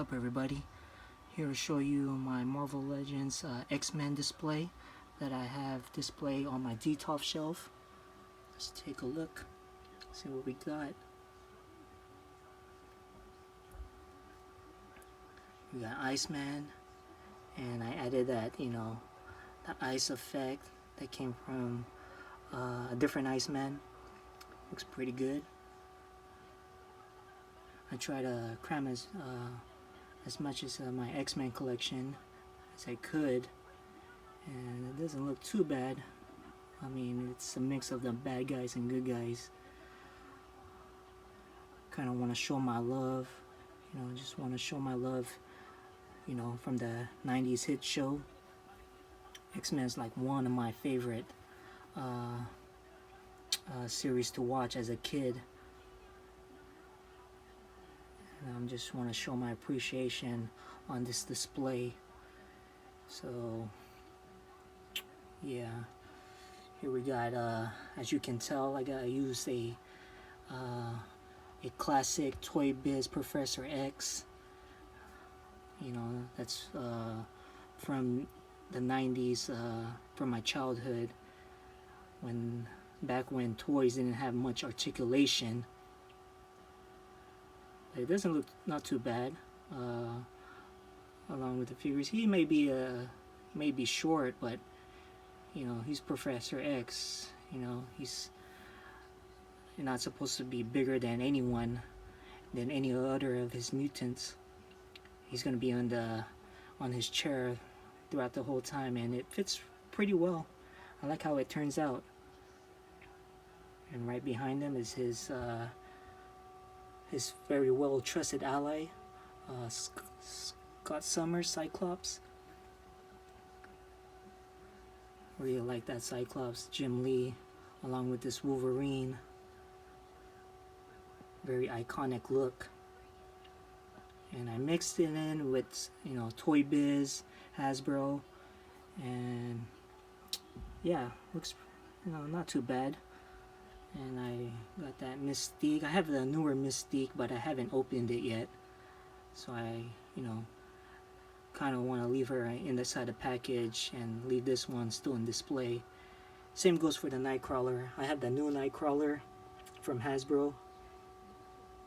up, everybody? Here to show you my Marvel Legends X-Men display that I have displayed on my Detolf shelf. Let's take a look, see what we got. We got Iceman, and I added that, the ice effect that came from a different Iceman. Looks pretty good. I try to cram as much as my X-Men collection as I could, and it doesn't look too bad. I mean, it's a mix of the bad guys and good guys. Kind of want to show my love, just want to show my love, from the 90s hit show. X-Men is like one of my favorite series to watch as a kid. And I just want to show my appreciation on this display. So yeah, here we got, as you can tell, I used a classic Toy Biz Professor X. That's from the 90s, from my childhood, back when toys didn't have much articulation. It doesn't look not too bad, along with the figures. He may be short, but he's Professor X. He's not supposed to be bigger than any other of his mutants. He's gonna be on his chair throughout the whole time, and it fits pretty well. I like how it turns out. And right behind him is his very well trusted ally, Scott Summers, Cyclops. Really like that Cyclops, Jim Lee, along with this Wolverine. Very iconic look. And I mixed it in with, Toy Biz, Hasbro, and yeah, looks, not too bad. And I got that Mystique. I have the newer Mystique, but I haven't opened it yet. So I, kind of want to leave her inside the package and leave this one still in display. Same goes for the Nightcrawler. I have the new Nightcrawler from Hasbro,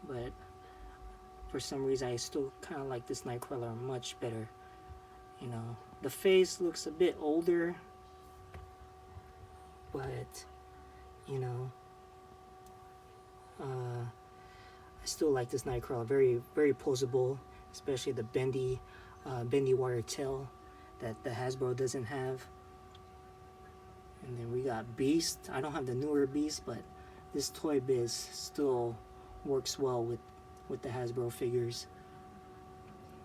but for some reason I still kind of like this Nightcrawler much better. The face looks a bit older, but I still like this Nightcrawler. Very, very posable, especially the bendy wire tail that the Hasbro doesn't have. And then we got Beast. I don't have the newer Beast, but this Toy Biz still works well with the Hasbro figures.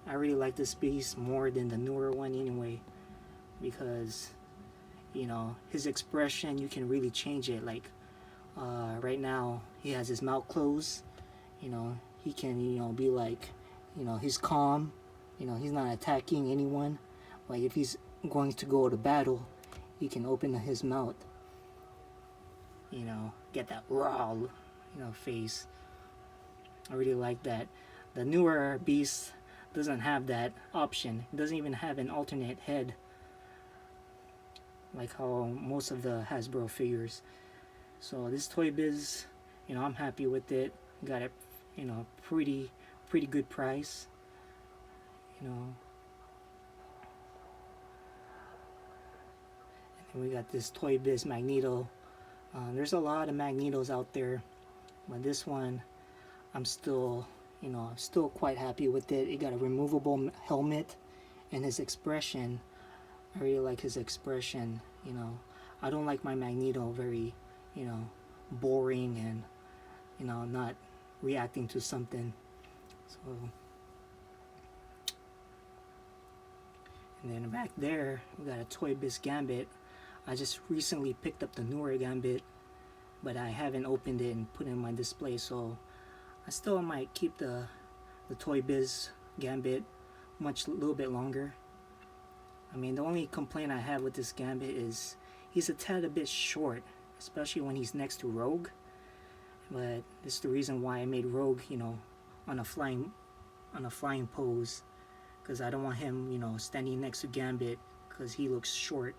I really like this Beast more than the newer one anyway, because his expression, you can really change it. Like right now he has his mouth closed. He can be like, he's calm, he's not attacking anyone. Like if he's going to go to battle, he can open his mouth, get that raw face. I really like that. The newer Beast doesn't have that option. It doesn't even have an alternate head, like how most of the Hasbro figures. So this Toy Biz, I'm happy with it. Got it, pretty good price. And then we got this Toy Biz Magneto. There's a lot of Magnetos out there, but this one, I'm still quite happy with it. It got a removable helmet, and his expression, I really like his expression. I don't like my Magneto very, boring and, not reacting to something. So, and then back there, we got a Toy Biz Gambit. I just recently picked up the newer Gambit, but I haven't opened it and put it in my display, so I still might keep the Toy Biz Gambit a little bit longer. I mean, the only complaint I have with this Gambit is he's a bit short, especially when he's next to Rogue. But this is the reason why I made Rogue, on a flying on a flying pose, because I don't want him, you know, standing next to Gambit because he looks short.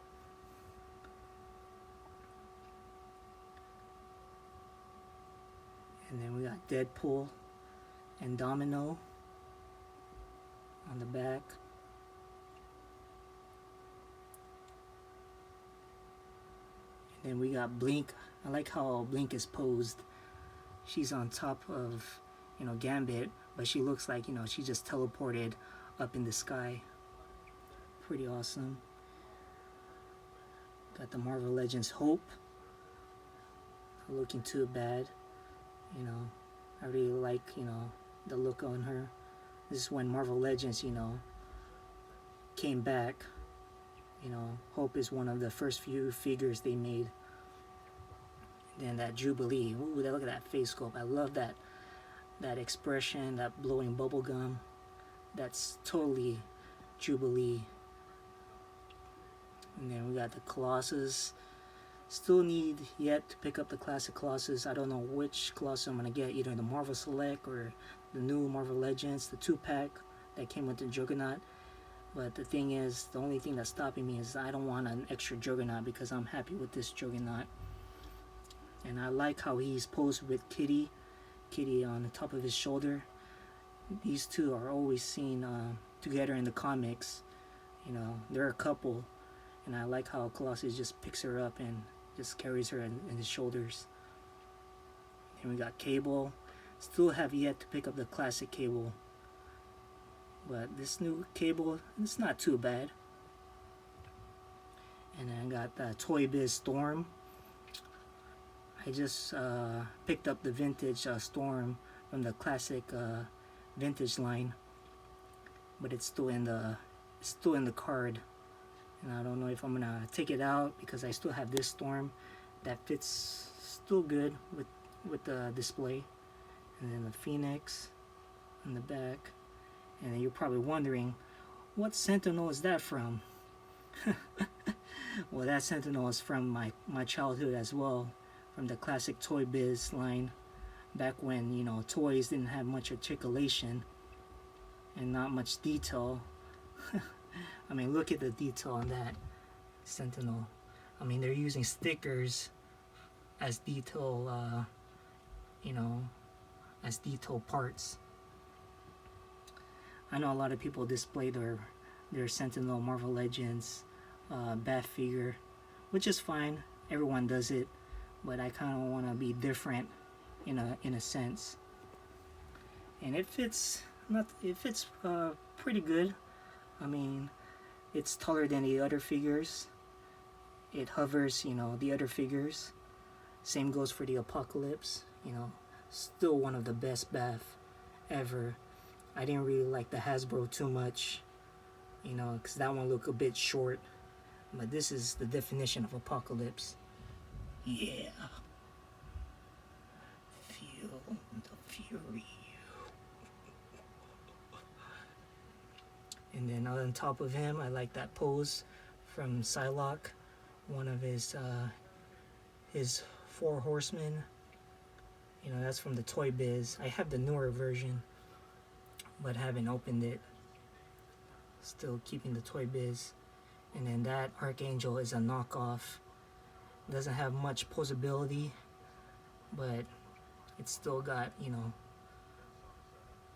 And then we got Deadpool and Domino on the back. And then we got Blink. I like how Blink is posed. She's on top of, you know, Gambit, but she looks like, you know, she just teleported up in the sky. Pretty awesome. Got the Marvel Legends Hope. Not looking too bad. You know, I really like, you know, the look on her. This is when Marvel Legends, you know, came back. You know, Hope is one of the first few figures they made. And then that Jubilee. Ooh, look at that face sculpt. I love that expression, that blowing bubble gum. That's totally Jubilee. And then we got the Colossus. Still need yet to pick up the classic Colossus. I don't know which Colossus I'm going to get. Either the Marvel Select or the new Marvel Legends, the 2-pack that came with the Juggernaut. But the thing is, the only thing that's stopping me is I don't want an extra Juggernaut because I'm happy with this Juggernaut. And I like how he's posed with Kitty on the top of his shoulder. These two are always seen together in the comics. You know, they're a couple. And I like how Colossus just picks her up and just carries her in his shoulders. Then we got Cable. Still have yet to pick up the classic Cable. But this new Cable, it's not too bad. And then I got the Toy Biz Storm. I just picked up the vintage Storm from the classic vintage line. But it's still in the card. And I don't know if I'm gonna take it out because I still have this Storm that fits still good with the display. And then the Phoenix in the back. And then you're probably wondering, what Sentinel is that from? Well, that Sentinel is from my childhood as well, from the classic Toy Biz line, back when, you know, toys didn't have much articulation and not much detail. I mean, look at the detail on that Sentinel. I mean, they're using stickers as detail, you know, as detail parts. I know a lot of people display their Sentinel Marvel Legends Bat figure, which is fine. Everyone does it, but I kind of want to be different in a sense. And it fits pretty good. I mean, it's taller than the other figures. It hovers, you know, the other figures. Same goes for the Apocalypse. You know, still one of the best Bath ever. I didn't really like the Hasbro too much, you know, because that one looked a bit short. But this is the definition of Apocalypse. Yeah. Feel the fury. And then on top of him, I like that pose from Psylocke, one of his 4 horsemen. You know, that's from the Toy Biz. I have the newer version, but haven't opened it. Still keeping the Toy Biz. And then that Archangel is a knockoff. Doesn't have much posability, but it's still got, you know,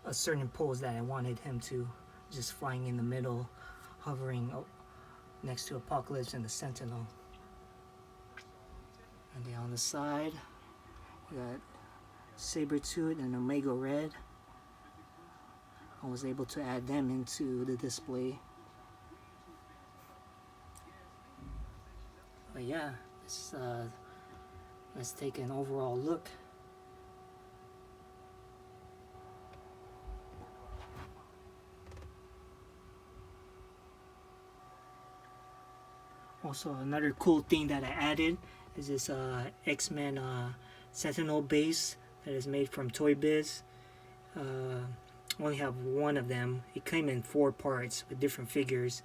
a certain pose that I wanted him to. Just flying in the middle, hovering next to Apocalypse and the Sentinel. And then on the side, we got Sabretooth and Omega Red. I was able to add them into the display. But yeah, let's take an overall look. Also, another cool thing that I added is this X-Men Sentinel base that is made from Toy Biz. Only have one of them. It came in 4 parts with different figures,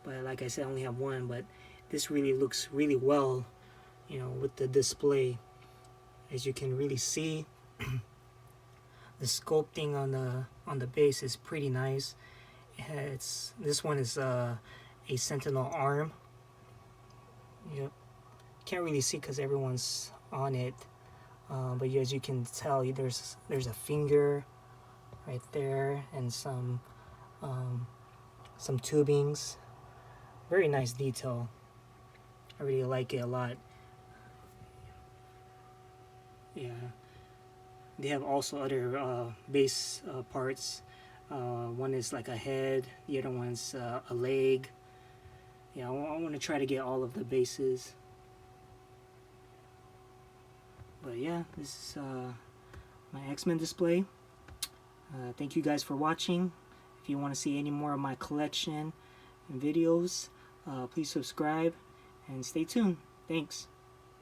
but like I said, I only have one. But this really looks really well, you know, with the display. As you can really see, sculpting on the base is pretty nice. This one is a sentinel arm. Yep, can't really see because everyone's on it, but as you can tell, there's a finger right there and some tubings. Very nice detail. I really like it a lot. Yeah, they have also other base parts. One is like a head, the other one's a leg. Yeah, I want to try to get all of the bases. But yeah, this is my X-Men display. Thank you guys for watching. If you want to see any more of my collection and videos, please subscribe and stay tuned. Thanks.